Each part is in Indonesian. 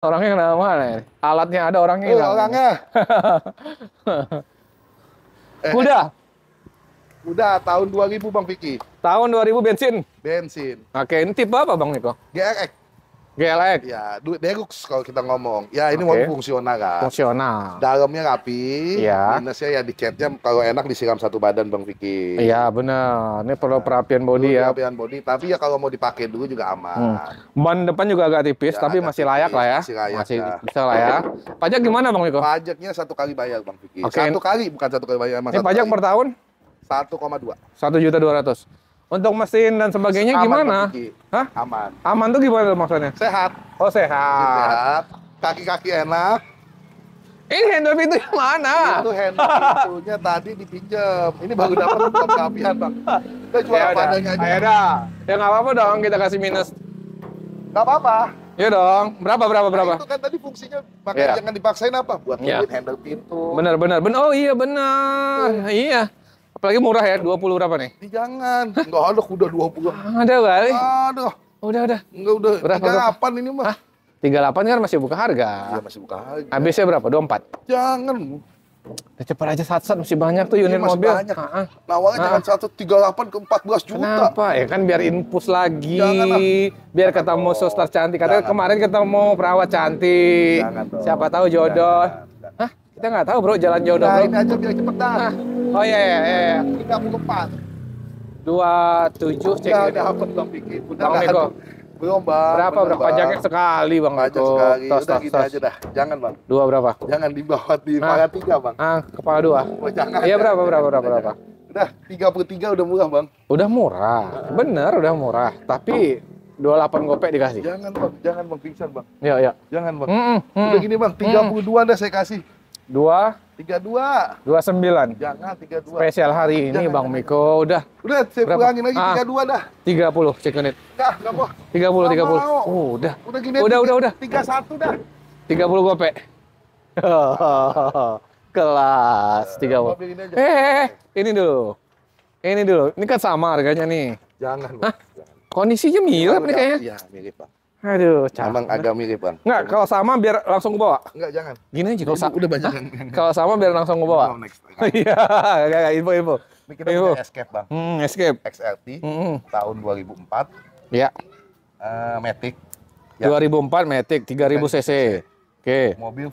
Orangnya kenapa mana? Alatnya ada, orangnya hilang. Orangnya. Udah. Udah tahun 2000 Bang Vicky. Tahun 2000 bensin. Bensin. Oke, ini tipe apa Bang Niko? GRX. GLX. Ya, Deluxe kalau kita ngomong. Ya, ini Oke. mobil fungsional kan. Fungsional. Dalamnya rapi. Iya. Minusnya ya di catnya kalau enak disiram satu badan Bang Vicky. Iya, benar. Ini perlu perapian bodi ya. Perapian bodi, tapi ya kalau mau dipakai dulu juga aman. Ban depan juga agak tipis, Ya, tapi agak masih layak tipis, lah ya. masih layak, ya. Bisa lah ya. Pajak gimana Bang Niko? Pajaknya 1 kali bayar Bang Vicky. Oke. 1 kali, bukan 1 kali bayar. Ini pajak per tahun 1,2. 1.200.000. Untuk mesin dan sebagainya Aman, gimana? Bang Vicky. Hah? Aman. Aman tuh gimana maksudnya? Sehat. Oh, sehat. Sehat. Kaki-kaki enak. Ini handle pintu yang mana? Itu handle pintunya tadi dipinjam. Ini baru dapat belum kerapian Bang. Kita jual Ya apa udah, adanya aja. ayo dah. Ya nggak apa-apa dong, kita kasih minus. Nggak apa-apa. Ya dong. Berapa? Nah, itu kan tadi fungsinya, makanya Iya. jangan dipaksain apa. Buat Iya. handle pintu. Benar. Oh iya benar. Iya. Apalagi murah ya, 20 berapa nih? Jangan. Nggak ada, udah 20. Ada kali. Aduh. Udah. Enggak, udah. Berapa? 38 ini mah. Hah? 38 kan masih buka harga. Iya, masih buka harga. Habisnya berapa? 24. Jangan. Ya, cepat aja sat masih banyak tuh unit Ini masih mobil. banyak. Nawalnya jangan 138 ke 14 juta. Kenapa? Ya kan biar infus lagi. Jangan lah. Biar ketemu suster cantik. Katanya Jangan. kemarin ketemu perawat cantik. Jangan dong. Siapa tahu jodoh. Jangan. Hah? Kita nggak tahu bro jalan jodoh Nah, bro. ini aja biar cepet dah. Hah? Oh iya. 34. 27 cek. Udah ini. dapat Bang Vicky. Udah Bang nggak Niko. ada. Belum Bang. Berapa Bener, bro? Bang. Pajaknya sekali bang. Pajak Niko. sekali. Tos, Udah tos, gini tos. aja dah. Jangan Bang. Dua berapa? Jangan di bawah di Ah. pala 3 Bang. Kepala dua. Oh, jangan. Iya jangan, berapa? jangan. Udah 33 udah murah Bang. Udah murah. Bener udah murah. Tapi 28 gopek dikasih. Jangan Bang pingsan Bang. Ya. Jangan Bang. Mm-mm, Udah gini Bang, 32 dah saya kasih. 32. 29. Jangan 32. Spesial hari ini Jangan, Bang jangan. Miko udah Udah saya Berapa? kurangin lagi Ah. 32 dah. 30 cek unit. Enggak mau. 30. Nggak mau. Udah. Udah gini. Udah. 31 dah. 30 gopek. Kelas 30. Mobil ini aja. Ini dulu. Ini kan sama harganya nih. Jangan Bang. Jangan. Kondisinya mirip nih kayaknya. Iya, mirip Bang. Aduh, Emang agak mirip Bang. Enggak, kalau sama biar langsung gue bawa. Enggak, jangan. Gini aja kalau sama. Udah banyak yang Kalau sama biar langsung gue bawa. next. Iya, enggak info. Ini kita Info. punya Escape Bang. Escape. XLT Mm-mm. tahun 2004. Ya, Matic. Ya. 2004 Matic 3000 cc. Oke. Mobil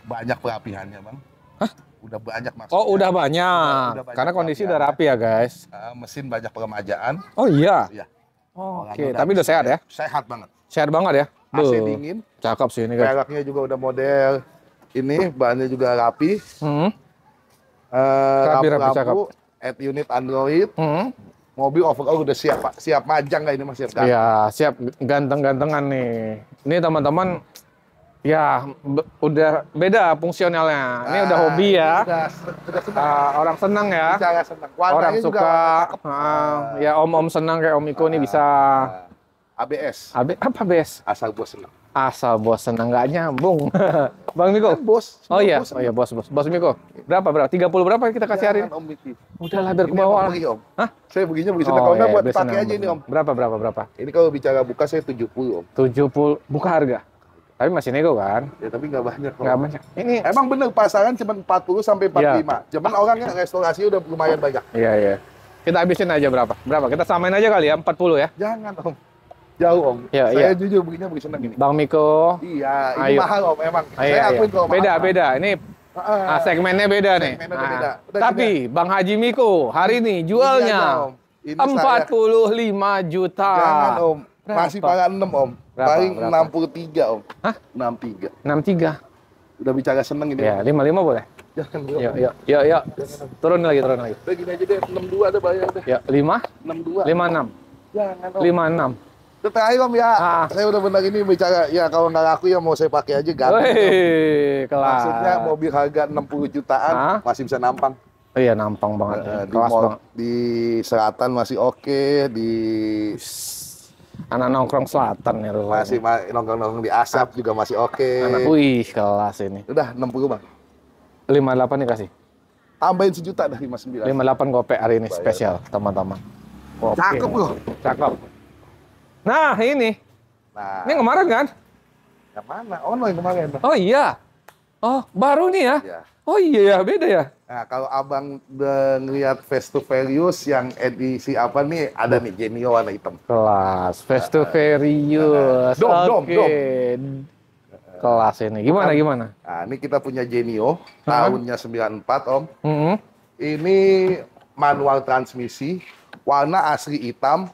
banyak perapihannya Bang. Hah? Udah banyak maksudnya. Oh, udah banyak. Udah banyak Karena kondisi perapihan. udah rapi ya, guys. Mesin banyak peremajaan. Oh iya. Iya. Oke, tapi udah sehat ya? Sehat banget. Sehat banget ya? AC Duh, dingin. cakep sih ini, guys. Peleknya juga udah model ini, bahannya juga rapi. Hmm. Rapi, cakep. Lampu, add unit Android. Hmm. Mobil overall udah siap Pak. Siap majang nggak ini Mas? Siap ganteng. Iya, siap ganteng-gantengan nih. Ini teman-teman, ya udah beda fungsionalnya. Ini udah hobi ya. Udah senang. Orang senang ya. Bicara senang. Orang Warnanya juga suka. warna cakep. Ya om-om senang kayak Om Iko nih bisa. ABS. Apa bes? Asal bos senang. Asal bos senang nggak nyambung. Bang Miko. Bos. Oh iya, Bos bos Miko. Berapa? 30 berapa kita kasih hari ini? Jangan, Om Miki. Udahlah biar ke Ini bawah abang lah. beli, Om. Hah? Saya begini senang. Kalau nggak buat dipakai aja ini Om. Berapa? Ini kalau bicara buka saya 70 Om. 70 buka harga. Tapi masih nego kan? Ya tapi nggak banyak Om. Nggak banyak. Ini Emang bener pasaran cuma 40 sampai 45. Cuman orangnya restorasi udah lumayan banyak. Iya. Kita habisin aja berapa? Kita samain aja kali ya 40 ya. Jangan Om. Jauh Om. Iya, Saya iya. jujur begini senang ini. Bang Miko. Iya, ini Ayo. mahal Om emang. Ayo, Saya akuin kalau mahal. Beda. Ini segmennya beda nih. Segmennya udah beda. Udah Tapi Bang Haji Miko hari ini jualnya Ini saya- 45 juta. Jangan Om. Berapa? Masih pala 6 Om. Berapa? Paling Berapa? 63 Om. Hah? 63. 63. Udah bicara seneng ini. Ya, Om. 55 boleh. Jangan Om. Yuk. Turun lagi. Udah gini aja deh, 62 ada bayar deh. Ya, 5, 62. 56, Jangan Om. 56. Itu terakhir Om ya. Ah. Saya udah benar ini bicara ya kalau nggak laku ya mau saya pakai aja ganti. Om. Wih, kelas. Maksudnya mobil harga 60 jutaan Ah. masih bisa nampang. Oh iya, nampang banget. Di Kelas mall, banget. di selatan masih oke, di Anak nongkrong selatan ya lu. masih nongkrong-nongkrong di asap juga masih oke. Wih, kelas ini. Udah 60 Bang. 58 nih kasih. Tambahin sejuta dah 59. 58 gopek hari ini Bayar. spesial, teman-teman. Oke. Cakep loh. Cakep. Nah, ini. Nah, Ini kemarin kan? Yang mana? Ono yang kemarin. Bang. Oh iya. Oh, baru nih ya? Ya. Oh iya ya, beda ya? Nah, kalau abang udah ngeliat Face to Furious yang edisi apa nih, ada nih Genio warna hitam. Kelas, Fast to Furious. Dom. Kelas ini. Gimana? Nah, ini kita punya Genio, tahunnya 94, Om. Mm-hmm. Ini manual transmisi, warna asli hitam.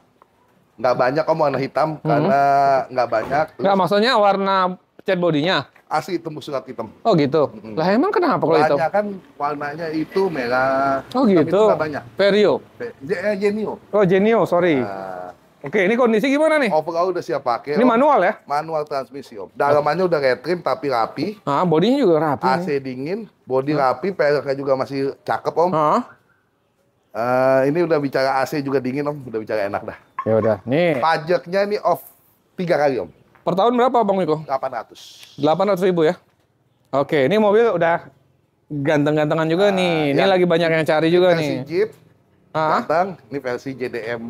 Nggak banyak Om warna hitam, karena nggak banyak. Nggak, maksudnya warna cat bodinya? Asli tembus surat hitam. Oh gitu. Lah emang kenapa kalau itu? Banyak kan warnanya itu merah. Oh hitam gitu. itu nggak banyak. Vario. Genio. Oh Genio, sorry. Nah, Oke, ini kondisi gimana nih? overall udah siap pakai. Ini Om. manual ya? Manual transmisi Om. Dalamannya udah retrim tapi rapi. Ah, bodinya juga rapi. AC dingin, bodi rapi, peleknya juga masih cakep Om. Ah, Ini udah bicara AC juga dingin Om, udah bicara enak dah. ya udah. Nih, Pajaknya nih off 3 kali Om. per tahun berapa Bang Miko? 800. 800.000 ya? Oke, ini mobil udah ganteng-gantengan juga nih. Ini yang lagi banyak yang cari juga versi nih. Jeep, Ah, ganteng. Ini versi JDM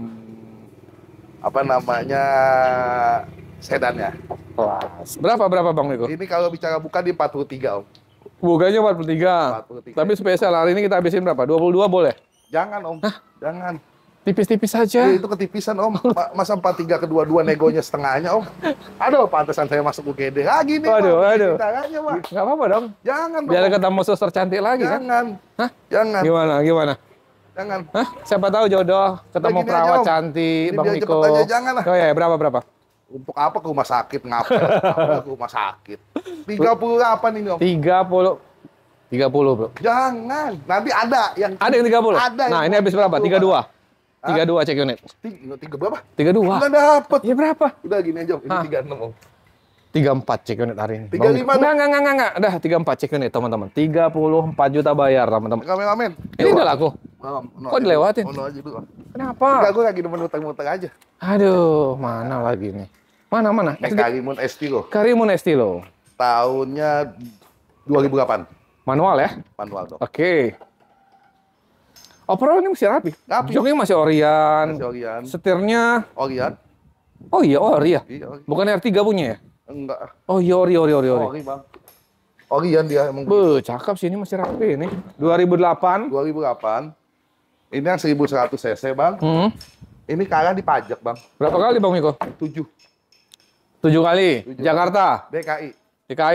apa namanya sedannya. kelas. Berapa Bang Miko? Ini kalau bicara buka di 43 Om. Buganya 43. 43. Tapi spesial hari ini kita habisin berapa? 22 boleh? Jangan Om, jangan. Tipis-tipis saja. Itu ketipisan Om. Masa 43 kedua-dua negonya setengahnya Om. Aduh, pantesan saya masuk UGD lagi nih. Waduh. Caranya, Pak. Nggak apa-apa dong. Jangan dong. Biar ketemu suster cantik lagi kan? Jangan. Hah? Jangan. Gimana? Jangan. Hah? Siapa tahu jodoh ketemu Udah gini perawat aja, Om. cantik, Ini Bang biar Miko. cepet aja, jangan lah. Oh ya, berapa? Untuk apa ke rumah sakit? Ngapain? Apa ke rumah sakit? 38 ini Om. 30, Bro. Jangan. Nanti ada yang Ada yang 30? Ada Nah, yang ini habis berapa? 32. Hah? 32 check unit. Tiga berapa? 32. Nggak dapet. Ya berapa? Udah gini aja Om. Ini Hah? 36 Om. 34 check unit hari ini. 35 Bang Miko. Enggak. Udah 34 check unit, teman-teman. 34 juta bayar, teman-teman. Kameramen. Ini udah laku. Kok dilewatin? Ono aja dulu. Kenapa? Enggak, gue lagi demen muter-muter aja. Aduh, mana lagi nih? Mana? Ini Karimun Estilo. Karimun Estilo. Tahunnya 2008. Manual ya? Manual dong. Oke. Overall ini masih rapi. Rapi. Joknya masih Orion. Masih Orion. Setirnya, Orion? oh iya, Ori ya? Iya, Ori. Bukan R3 punya ya? Enggak. Oh iya, Ori. Ori, Bang. Orion dia emang. Cakep sih, ini masih rapi ini. 2008. 2008. Ini yang 1100 cc, Bang. Ini kalah dipajak, Bang. Berapa kali Bang Miko? 7. 7 kali. Jakarta. DKI.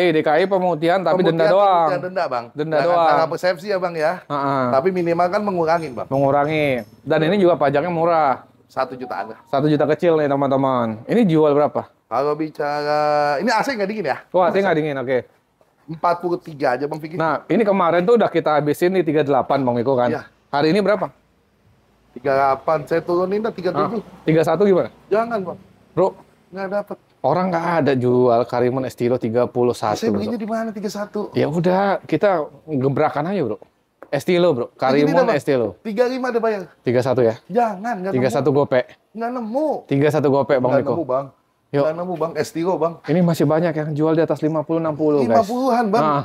DKI pemutihan tapi denda Pemutihan, doang. pemutihan denda, Bang. Denda Jangan doang. salah persepsi ya, Bang ya. Tapi minimal kan mengurangin, Bang. Mengurangi. Dan ini juga pajaknya murah. 1 jutaan lah. 1 juta kecil nih teman-teman. Ini jual berapa? Kalau bicara ini AC nggak dingin ya? Oh, hati nggak dingin, oke. 43 aja Bang Fikri. Nah, ini kemarin tuh udah kita habisin di 38 Bang Miko kan? Iya. Hari ini berapa? 38, saya turunin dah 37. 31 gimana? Jangan Bang, Bro, nggak dapat. orang nggak ada jual Karimun Estilo 31. Saya Bro. belinya di mana 31? Ya udah, kita gebrakan aja, Bro. Estilo, Bro. Karimun Dah, Bang. Estilo. 35 ada bayar. 31 ya? Jangan, nggak 31 nemu. gope. Nggak nemu. 31 gope, Bang Nggak Miko. nemu Bang. Yuk. Nggak nemu Bang, Estilo Bang. Ini masih banyak yang jual di atas 50-60, guys. 50-an Bang. Nah.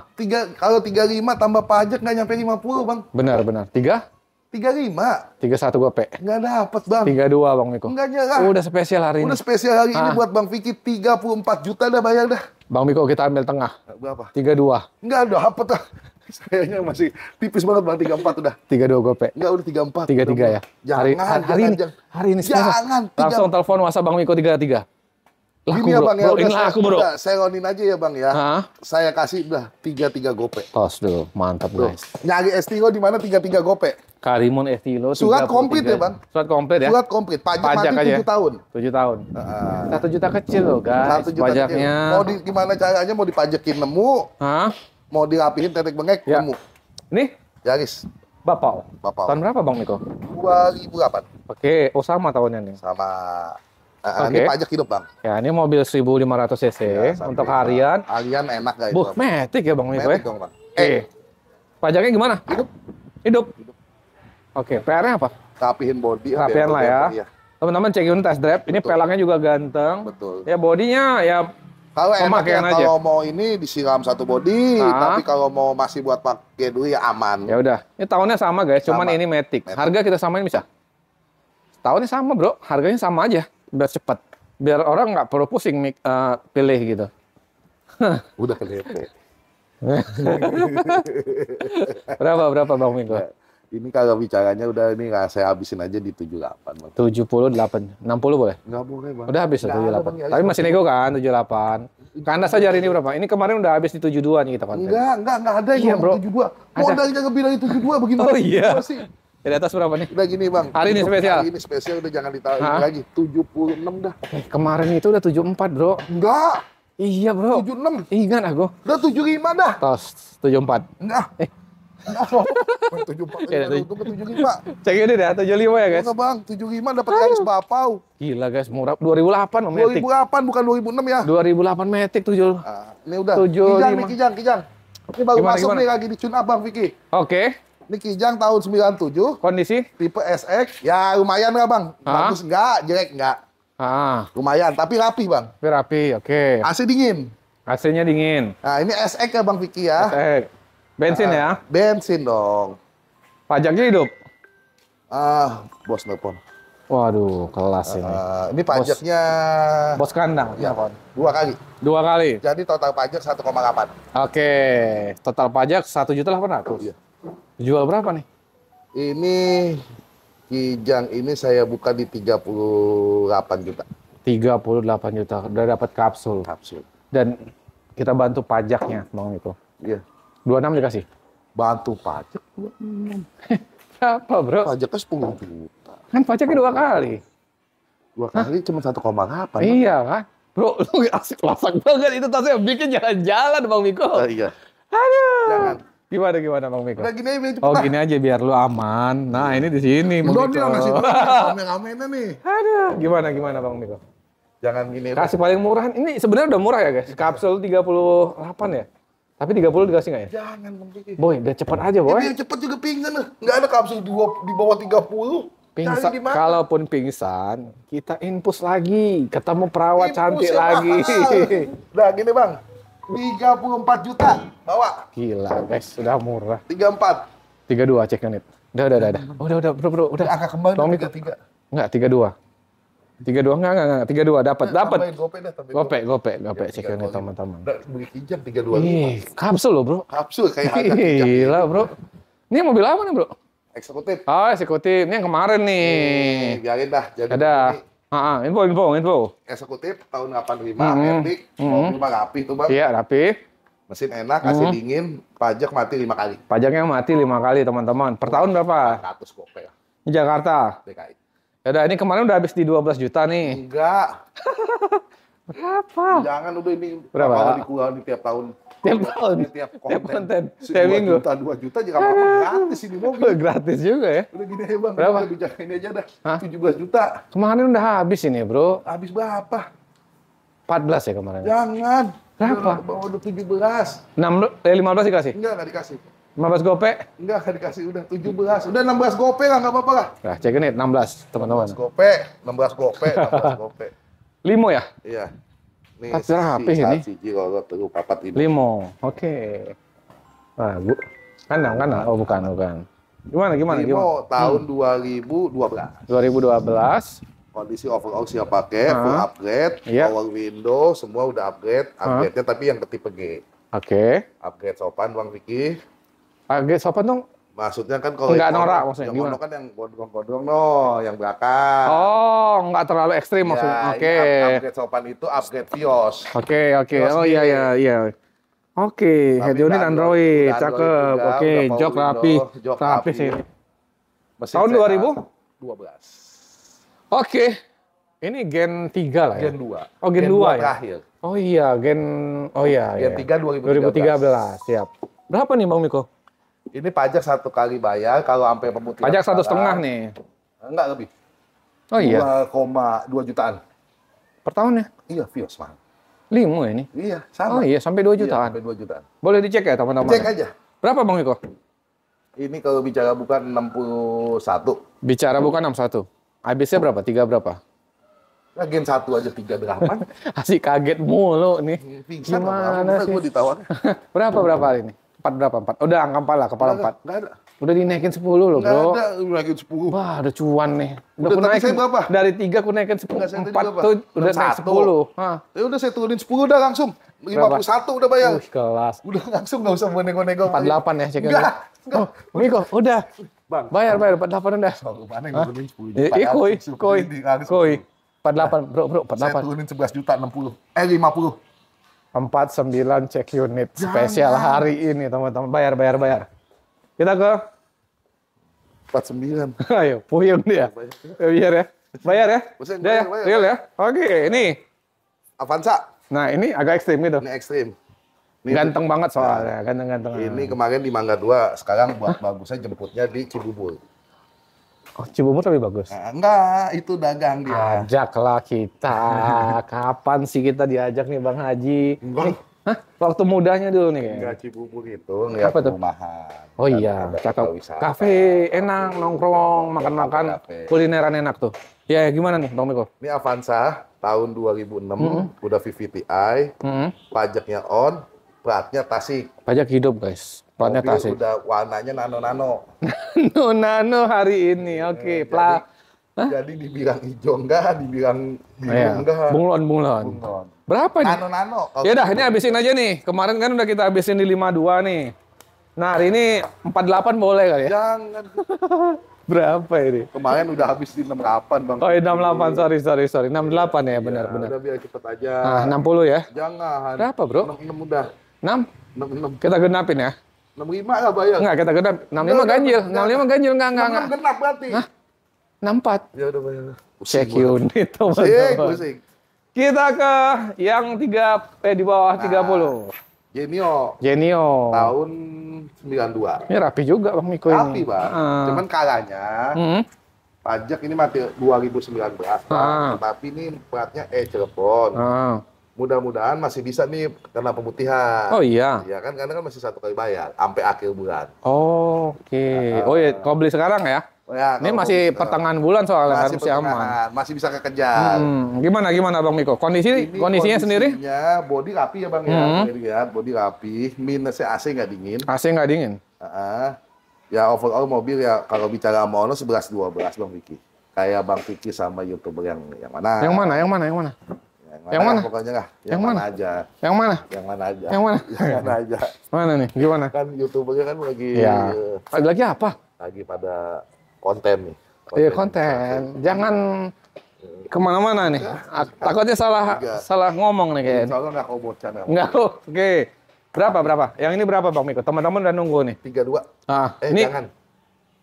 Kalau 35 tambah pajak nggak nyampe 50 Bang. Benar. 35. 31 gope. Nggak dapat Bang. 32, Bang Miko. Nggak nyerah. Udah spesial hari Udah ini. spesial hari ini buat Bang Fikri 34 juta dah bayar dah. Bang Miko, kita ambil tengah. Berapa? 32. Nggak dapat lah. Sayangnya masih tipis banget Bang, 34 udah. 32 gope. Enggak, udah 34. 33 ya? Hari ini spesial. Jangan. Langsung telepon WhatsApp Bang Miko 33. Laku, Gini ya bro. Bang ya, Bro, udah ini laku, bro. udah, saya lonin aja ya Bang ya. Hah? Saya kasih udah 33 gope. Tos dulu, mantap Tuh. guys. Nyari Estilo di mana 33 gope. Karimun Estilo. Surat 33. komplit ya, Bang? Surat komplit ya? Surat komplit. Pajak Pajak mati aja. 7 tahun. 7 tahun. 1 juta kecil loh guys. 1 juta pajaknya. kecil. Mau gimana caranya mau dipajakin nemu, Hah? mau dirapihin tetek bengek Ya. nemu. Ini Yaris. Bapak. Bapak. Tahun berapa Bang Miko? 2008 Oke, oh sama tahunnya nih. sama Oke. ini pajak hidup Bang. Ya, ini mobil 1500 cc Ya, untuk sampai harian. Harian enak gak itu? Buh, metik ya Bang Miko ya? Metik dong Bang. Oke. Pajaknya gimana? Hidup. Hidup. Oke, PR-nya apa? Rapihin body. Rapian lah ya. Iya. Teman-teman cek unit test drive. Ini Betul. pelangnya juga ganteng. Betul. Ya bodinya ya Kalau enak ya, pemakaian aja. kalau mau ini disiram satu body, Ah. tapi kalau mau masih buat pakai dulu ya aman. Ya udah, ini tahunnya sama guys, cuman Sama. ini Matic. Matic. Harga kita samain bisa? Tahunnya sama bro, harganya sama aja, biar cepat. Biar orang nggak perlu pusing pilih gitu. Udah ke DP. Berapa Bang Miko? Ini kalau bicaranya udah ini nggak saya habisin aja di 78 Bang. 78, 60 boleh? Nggak boleh Bang. Udah habis Nggak ada, Bang, 78. ya, Tapi masih nego kan 78. Kandas aja hari ini berapa? Ini kemarin udah habis di 72 nih kita konten. Enggak ada Iya, yang bro. 72. Modalnya ngebilang 72 bagaimana? Oh iya. Gimana sih? Di atas berapa nih? Udah gini Bang. Hari ini spesial? Hari ini spesial udah jangan ditaruh Hah? lagi. 76 dah. Kemarin itu udah 74 bro. Enggak. Iya bro. 76. Ingat aku. Udah 75 dah. Tos 74. Enggak. Enggak. 74. Iya, Untuk 75. Cek ini deh 75 ya guys. Enggak Bang, 75 dapat garis bapau. Gila guys, murah 2008 loh Matic. 2008 bukan 2006 ya. 2008 Matic 7. Nah, ini udah. 75. Kijang. Ini baru Gimana, masuk gimana? nih lagi di tune up Bang Vicky. Oke, Ini Kijang tahun 97, kondisi? tipe SX. Ya lumayan nggak Bang? Hah? Bagus enggak? Jelek enggak? Ah, Lumayan, tapi rapi Bang. rapi, oke. AC dingin. AC-nya dingin. Nah ini SX ya Bang Vicky ya. Bensin ya. Bensin dong. Pajaknya hidup. Bos nelpon. Waduh, kelas ini. Ini pajaknya Bos kandang. ya, 2 kali. 2 kali. Jadi total pajak 1,8. Oke, total pajak 1.800.000. Iya. Jual berapa nih? Ini Kijang ini saya buka di 38 juta. 38 juta. Udah dapat kapsul. Kapsul. Dan kita bantu pajaknya, Bang Miko. Iya. 26 dikasih. Bantu pajak. Berapa, Bro? Pajaknya 10 juta. Kan pajaknya 2 kali. 2 kali cuma 1,8. Iya kan? Bro, lu asik lasak banget itu tasnya bikin jalan-jalan Bang Miko. Iya. Aduh. Jangan. Gimana Bang Miko? Udah gini aja cepet Oh dah. gini aja biar lu aman. Nah ini di sini Bang Udah Miko. dia ngasih rame-ramenya nih. Aduh, gimana Bang Miko? Jangan gini. Kasih paling murahan. Ini sebenarnya udah murah ya guys. Kapsul 38 ya. Tapi 30 dikasih nggak ya? Jangan Bang Vicky. Boy, udah cepet aja boy. Biar cepet juga pingsan lah. Nggak ada kapsul di bawah 30. Pingsan, Cari di mana? kalaupun pingsan, kita infus lagi. Ketemu perawat Infus cantik ya, lagi. mahal. Udah gini Bang. 34 juta. Bawa. Gila guys, sudah murah. 34. 32 cek unit. Udah, bro, udah. Angka kembali Bang Miko. 33. Enggak, 32. 32 enggak, 32 dapat. Tambahin gopay dah. tambahin Gopek cek unit 32. teman-teman. Udah beli Kijang 325. Ih, kapsul loh, Bro. Kapsul kayak harga Kijang. Gila, Bro. Ini mobil apa nih, Bro? Eksekutif. Oh, eksekutif. Ini yang kemarin nih. Biarin dah. Jadi Ada. ini Info. eksekutif tahun 85, Hmm. Epic, mobil mah rapi tuh Bang. Iya, rapi. Mesin enak, AC dingin, pajak mati 5 kali. Pajaknya mati 5 kali, teman-teman. Per tahun berapa? 100 gopay lah, Di Jakarta. DKI. Yaudah, ini kemarin udah habis di 12 juta nih. Enggak. Berapa? Jangan udah ini. Berapa? Kalau dikurangi tiap tahun. Tiap tahun? Tiap Tiap konten? Se- Tiap 2 minggu? juta, 2 juta jika apa gratis ini mobil. Gratis juga ya. Udah gini aja Bang. Berapa? Udah bicara ini aja dah. Hah? 17 juta. Kemarin udah habis ini, Bro. Habis berapa? 14 ya kemarin. Jangan. Berapa? Bawa udah 17. 15 dikasih? Enggak dikasih. 15 gopek? Enggak dikasih. Udah 17. Udah 16 gopay lah, nggak apa-apa lah. Nah, cek ini 16, teman-teman. 16 gopay. 16 gopay. 16 gopay. Limo ya? Iya. Nih, Tapi rapi ini. Siji kalau terus papat ini. Limo. Oke. Nah, Bu. Kandang. Oh, bukan. Gimana? Limo tahun 2012. 2012. Kondisi overall siap pakai, full upgrade, Iya. power window, semua udah upgrade. Upgrade-nya tapi yang ke tipe G. Oke. Upgrade sopan Bang Vicky. Agak sopan dong. Maksudnya kan kalau Nggak yang norak mono- maksudnya, Yang gimana? mono kan yang godong-godong yang belakang. Oh, nggak terlalu ekstrim maksudnya. Ya, Oke. ini upgrade sopan itu upgrade Vios. Oke. Terus Oh gini. iya. Oke, Tapi head unit udah Android, udah cakep. Android juga, Oke, udah power jok rapi. window, jok Rapi rapi. sih. Mesin Tahun sehat. 2012. 12. Oke. Ini Gen 3 lah ya. Gen 2. Oh, Gen 2 ya? terakhir. Oh iya, Gen Gen 3 2013. Siap. Berapa nih Bang Miko? Ini pajak 1 kali bayar kalau sampai pemutihan. Pajak 1,5 sekarang. nih. Enggak lebih. Oh iya. 2,2 jutaan. Per tahun ya? Iya, Vios mahal. Limo ya ini. Iya, sama. Oh iya, sampai 2 Iya, jutaan. sampai 2 jutaan. Boleh dicek ya teman-teman? Cek aja. Berapa Bang Miko? Ini kalau bicara bukan 61. Bicara bukan 61. Habisnya berapa? 3 berapa? Nah, Gen 1 aja 38. Asik kaget mulu nih. Pingsan Gimana sih? Gue ditawar. Berapa hari ini? 4 berapa? 4. Udah angka 4 lah, kepala 4. Enggak ada. Udah dinaikin 10 loh, Enggak Bro. ada. Naikin 10. Wah, ada cuan nih. Udah, tapi saya berapa? Dari 3 aku naikin 10. Enggak, saya tadi 4 berapa? tuh udah naik 61. 10. Hah. Ya udah saya turunin 10 dah langsung. 51 udah bayar. Kelas. Udah langsung nggak usah nego-nego. 48 ya cek ini. Enggak. Oh, Miko, udah. Bang. Bayar 48 udah. Soal mana yang turunin 10 juta. Ih, koi. 48, bro, Saya 48. turunin 11 juta 60. 50. 49 cek unit spesial hari ini, teman-teman. Bayar. Kita ke 49. ayo, puyeng dia. Biar ya. Bayar ya. Bosan, Udah ya, bayar. real ya. Oke, ini. Avanza. Nah, ini agak ekstrim gitu. Ini ekstrim. Ini Ganteng banget soalnya, ganteng-ganteng. Ini kemarin di Mangga 2, sekarang buat bagusnya jemputnya di Cibubur. Oh, Cibubur lebih bagus. Nah, enggak, itu dagang dia. Ajaklah kita. Kapan sih kita diajak nih Bang Haji? Enggak. Hah? Waktu mudanya dulu nih. Enggak Cibubur itu, ngeliat Apa tuh? perumahan. Oh Dan iya, ada cakep. wisata. Kafe enak, nongkrong, makan-makan, Kafe. kulineran enak tuh. Ya, gimana nih Bang Miko? Ini Avanza tahun 2006, udah VVTi, pajaknya on, platnya Tasik. Pajak hidup guys. Platnya Mobil Tasik. udah warnanya nano-nano. Nano hari ini. Oke, plat. Jadi dibilang hijau enggak, dibilang biru Iya. enggak. Bunglon. Bunglon. Berapa nih? Nano-nano. Ya udah, ini habisin aja nih. Kemarin kan udah kita habisin di 52 nih. Nah, hari ini 48 boleh kali ya? Jangan. Berapa ini? Kemarin udah habis di 68, Bang. Oh, 68, sorry. 68 ya, benar. Udah biar cepet aja. Nah, 60 ya? Jangan. Berapa, bro? 66 udah. 6? 66. Kita genapin ya? 65 lah bayar. Enggak, kita genap. 65 ganjil. 65 ganjil, enggak. 66 genap berarti. Hah? 64. Ya udah bayar. Check unit, Pusing, teman-teman. pusing. Kita ke yang di bawah 30. Genio. Genio. Tahun 92. Ini rapi juga Bang Miko ini. Rapi, Bang. Cuman kalanya pajak ini mati 2019, Bang. Ah. Tapi ini platnya Cirebon. Mudah-mudahan masih bisa nih kena pemutihan. Oh iya. Ya kan, karena kan masih 1 kali bayar sampai akhir bulan. Oke. Oh iya, kalau beli sekarang ya? Oh ya, Ini kalau masih mau- pertengahan bulan soalnya kan, masih masih aman. pertengahan, masih bisa kekejar. Gimana Bang Miko? Kondisinya sendiri? Body rapi ya Bang ya. Boleh lihat body rapi, minusnya AC nggak dingin. AC nggak dingin? Ya overall mobil ya kalau bicara mono 11-12 Bang Vicky. Kayak Bang Vicky sama YouTuber yang mana? Yang mana? Yang mana? Mana? Pokoknya lah. Yang mana? aja. Yang mana? Yang mana aja. Yang mana? Yang mana aja. Mana nih? Gimana? Kan YouTubernya kan lagi Ya. Lagi apa? lagi pada konten nih. Iya konten. Jangan kemana-mana nih. Takutnya salah ngomong nih kayaknya. Soalnya nggak kau bocah nih. Enggak. Oke. Berapa? Yang ini berapa Bang Miko? Teman-teman udah nunggu nih. 32. Ini Jangan.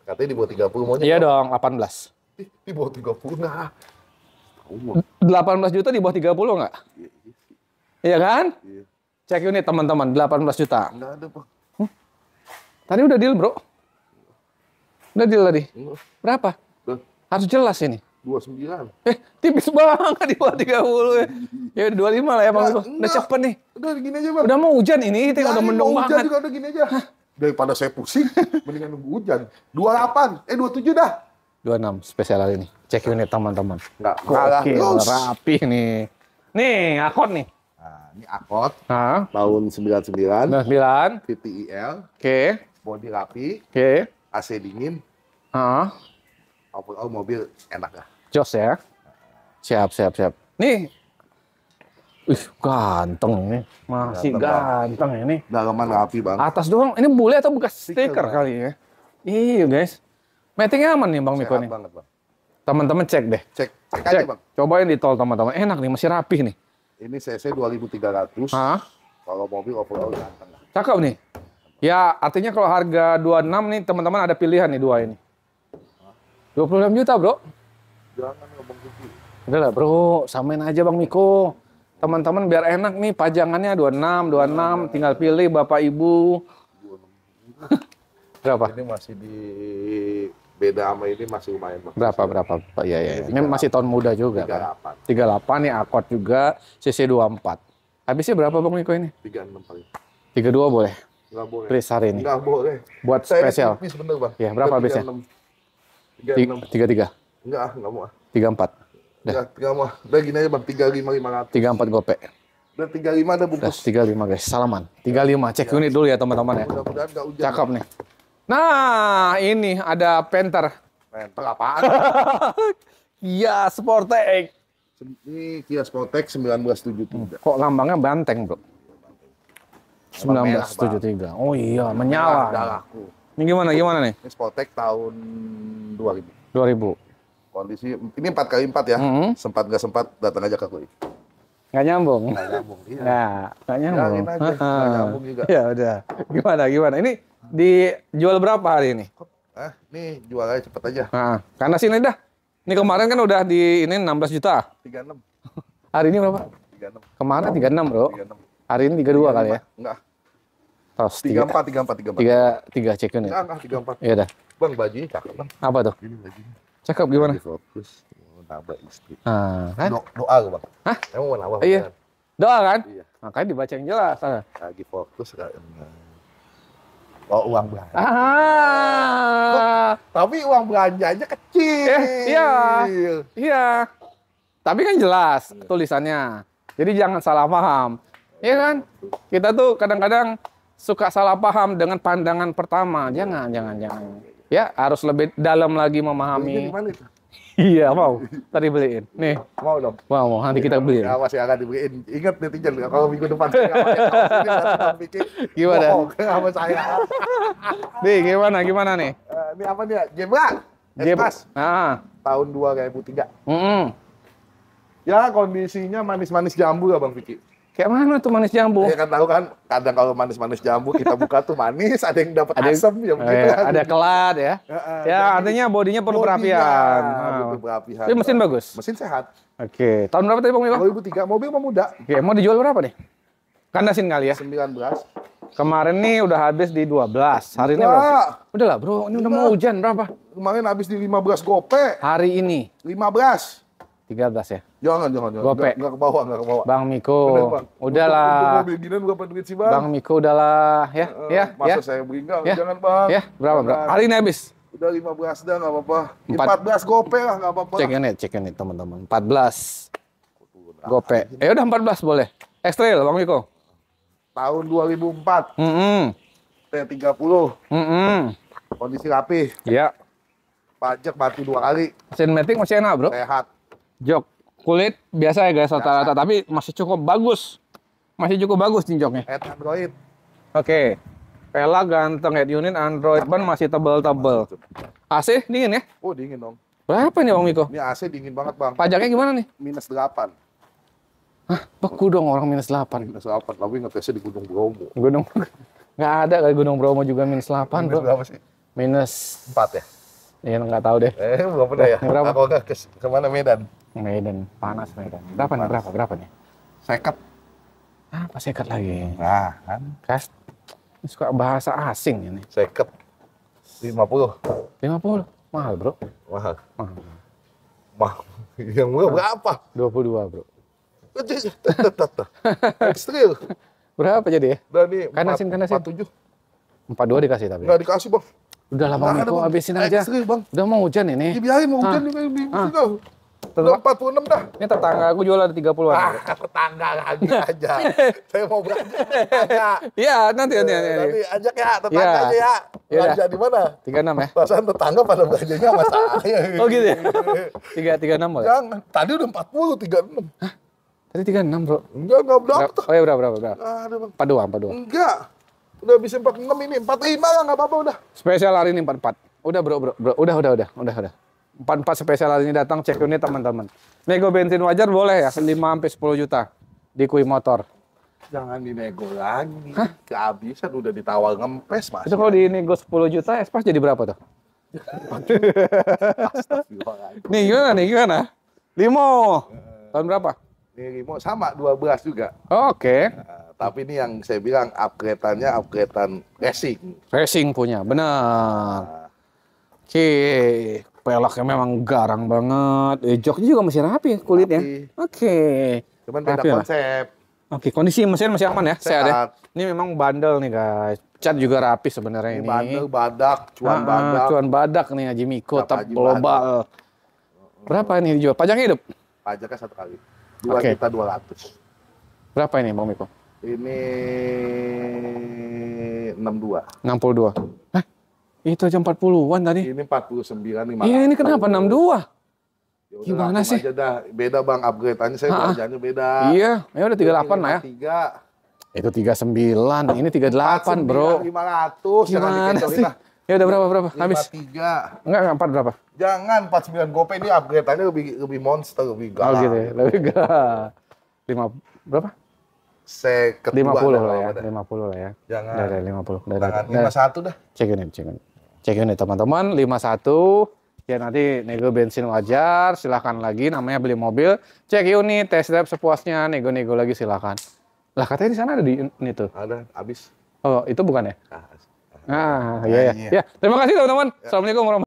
Katanya di bawah 30 maunya. iya dong, 18. Di bawah 30 nah. 18 juta di bawah 30 nggak? Iya kan? Iya. Cek unit teman-teman, 18 juta. Enggak ada, Bang. Tadi udah deal, bro. Udah deal tadi. Enggak. Berapa? Udah Harus jelas ini. 29. Tipis banget di bawah 30 ya. Ya udah 25 lah ya Bang. Enggak, Udah enggak. cepet nih. Udah gini aja, Bang. Udah mau hujan ini, udah Jangan, mendung mau hujan banget. juga udah gini aja. Daripada saya pusing, mendingan nunggu hujan. 28, 27 dah. 26 spesial hari ini. Cek unit teman-teman. Enggak, kalah Gokil, terus. rapi nih. Nih, akord nih. Nah, ini Accord Nah, tahun 99, 99. VTIL, Oke. bodi rapi, Oke. AC dingin, Ah, overall mobil enak lah. jos ya. Siap. Nih. Ganteng nih. Masih ganteng ini. Dalaman rapi, Bang. Atas doang. Ini bule atau bekas stiker Bang. kali ya? Iya, guys. Metingnya aman nih Bang Miko Sehat nih. banget, Bang. Teman-teman cek deh. Cek aja, Bang. Cobain di tol teman-teman. Enak nih, masih rapih nih. Ini CC 2300. Hah? Kalau mobil overall ganteng lah. Cakep nih. Ya, artinya kalau harga 26 nih teman-teman ada pilihan nih dua ini. 26 juta, Bro. Jangan ngomong gitu. Udah lah, Bro. Samain aja Bang Miko. Teman-teman biar enak nih pajangannya 26, tinggal pilih Bapak Ibu. Berapa? Ini masih di beda sama ini masih lumayan, Bang. Berapa? Iya. Ini masih tahun muda juga kan. 38. 38 nih akord juga CC 24. Habisnya berapa Bang Miko ini? 36 paling. 32 boleh. Enggak boleh. Please hari ini. Enggak boleh. Buat Saya spesial. tipis bener, Bang. Iya, berapa habisnya? 36. 33. Enggak mau. 34. Enggak mau. Udah gini aja, Bang. 35.500. 34 gope. Udah 35 ada Udah bungkus. 35 guys. Salaman. 35. Cek unit dulu ya teman-teman ya. Mudah-mudahan enggak hujan. Cakep nih. Nah, ini ada Panther. Mental apaan? Iya, Sportage. Ini Kia Sportage 1973. Kok lambangnya banteng, Bro? 1973. Oh iya, menyala. Udah laku. Ini gimana nih? Ini Sportec tahun 2000. 2000. Kondisi ini 4x4 ya. Sempat nggak sempat datang aja ke gue. Nggak nyambung. Nggak nyambung. Iya. Nggak nyambung. Bilangin aja, nggak nyambung juga. Ya udah. Gimana? Ini dijual berapa hari ini? Nih jual aja cepet aja. Karena sini dah. Ini kemarin kan udah di ini 16 juta. 36. Hari ini berapa? 36. Kemarin 36, Bro. 36. Hari ini 32 kali ya? Enggak. Tos 34. 3 cekin ya. Enggak, 34. Iya dah. Bang, bajunya cakep, Bang. Apa tuh? Ini bajunya. Cakep gimana? Lagi fokus. Nambah istri. Kan? Doa lu, Bang. Hah? Emang mau nambah? Iya. Doa kan? Iya. Makanya dibaca yang jelas. Lagi fokus kan. Oh, uang belanja. Tapi uang belanjanya kecil. Iya. Tapi kan jelas tulisannya. Jadi jangan salah paham. Iya kan? Kita tuh kadang-kadang suka salah paham dengan pandangan pertama. Jangan. Ya, harus lebih dalam lagi memahami. Gimana itu? Iya, mau. Tadi beliin. Nih. Mau dong. Mau. Nanti kita beliin. Ya, masih akan dibeliin. Ingat netizen, kalau minggu depan saya pikir gimana? Sama saya. Nih, gimana nih? Ini apa nih? Gebra. Espas. Tahun 2003. Ya, kondisinya manis-manis jambu ya, Bang Vicky. Kayak mana tuh manis jambu? Ya kan tahu kan, kadang kalau manis-manis jambu kita buka tuh manis, ada yang dapat asam ya begitu. Ada kelat ya. Ya, artinya bodinya perlu perapian. Butuh perapian. Tapi mesin bagus. Mesin sehat. Oke. Tahun berapa tadi Bang Miko? 2003, mobil pemuda. Oke, mau dijual berapa nih? Kandasin kali ya. 19. Kemarin nih udah habis di 12. Hari ini berapa? Udah lah, Bro. Ini udah mau hujan berapa? Kemarin habis di 15 gope. Hari ini 15. 13 ya. Jangan. Gope. Nggak ke bawah. Bang Miko, Bener, Bang. udahlah. Untuk mobil ginian berapa duit sih, Bang? Bang Miko udahlah, ya. Masa saya beli enggak? Ya. Jangan, Bang. Ya, berapa? Hari ini habis. Udah 15 dah, nggak apa-apa. 14 gope lah, nggak apa-apa. Cek ini teman-teman. 14 gope. Udah 14 boleh. Ekstrail, Bang Miko. Tahun 2004. T30. Kondisi rapi. Iya. Pajak mati 2 kali. Mesin matic masih enak, Bro. Sehat. Jok kulit biasa ya guys, rata-rata, tapi masih cukup bagus. Masih cukup bagus nih joknya. Head Android. Oke. Pelak ganteng, head unit Android, ban masih tebel-tebel. AC dingin ya? Oh, dingin dong. Berapa nih Bang Miko? Ini AC dingin banget, Bang. Pajaknya gimana nih? -8. Hah? Beku dong orang -8. -8, tapi ngetesnya di Gunung Bromo. Gunung nggak ada kali Gunung Bromo juga -8 bro. Berapa sih? -4 ya? Iya nggak tahu deh. Belum pernah ya? Berapa? Aku nggak kemana Medan? Medan, panas Medan. Berapa nih? Seket. Apa sekat lagi? Nah, kan? Kas, suka bahasa asing ini. Seket. 50. 50, mahal bro. Mahal. Yang murah berapa? 22 bro. Ekstril. Berapa jadi ya? Udah nih, Kanasin. 47. 42 dikasih tapi. Nggak dikasih, Bang. Udah lah Bang Miko, habisin aja. Ekstril, Bang. Udah mau hujan ini. Dibiarin mau hujan juga. Udah 46 dah. Ini tetangga aku jual ada 30-an. Tetangga lagi aja. Saya mau belanja. Iya, nanti. Nanti ajak ya, tetangga aja ya. Belanja di mana? 36 ya? Perasaan tetangga pada belanjanya sama saya. Oh gitu ya? 36 boleh? Jangan, tadi udah 40, 36. Hah? Tadi 36 bro? Enggak berapa tuh. Oh ya berapa? Ada Bang. 42. Enggak. Udah bisa 46 ini, 45 lah nggak apa-apa udah. Spesial hari ini 44. Udah bro. Udah. 44 spesial hari ini datang, cek unit teman-teman. Nego bensin wajar boleh ya, 5-10 juta di Kui Motor. Jangan dinego lagi. Kehabisan udah ditawar ngempes Mas. Itu kalau di nego 10 juta, Espas jadi berapa tuh? Astagfirullahaladzim. Nih gimana? Limo. Tahun berapa? Ini Limo sama 12 juga. Oke. Nah, tapi ini yang saya bilang upgrade-annya upgrade-an racing. Racing punya, benar. Oke, pelaknya memang garang banget. Joknya juga masih rapi kulitnya. Oke. Cuman beda Rapi lah. konsep. Oke, kondisi mesin masih aman ya? Sehat ya? Sehat. Ini memang bandel nih guys. Cat juga rapi sebenarnya Ini ini. bandel, badak, cuan badak. Cuan badak nih Haji Miko, Tetap top Haji global. Berapa ini dijual? Pajaknya hidup? Pajaknya 1 kali. Oke. 2.200.000. Berapa ini Bang Miko? Ini 62. 62. Hah? Itu aja 40-an tadi. Ini 49, 500. Iya, ini kenapa 62? Yaudah, Gimana langsung sih? aja dah. Beda Bang, upgrade-annya saya belanjanya beda. Iya, ya udah 38 lah ya. Itu 39, ini 38, Bro. 500, jangan Gimana dikecokin sih? lah. Ya udah berapa? Habis. 53. Enggak 4 berapa? Jangan 49 GoPay ini upgrade-annya lebih monster, lebih Oh galak. gitu ya. Lebih enggak. 5 berapa? Kedua 50 dah, lah ya. dah. 50 lah ya. Jangan. Udah 50. Udah. Jangan 51 dah. Cek ini teman-teman, 51. Ya nanti nego bensin wajar, silahkan lagi. Namanya beli mobil, cek unit, test drive sepuasnya, nego-nego lagi silahkan. Lah katanya di sana ada di ini tuh. Ada, habis. Oh itu bukan ya? Ah, Ah iya ya. iya. Ya terima kasih teman-teman. Assalamualaikum warahmatullahi wabarakatuh.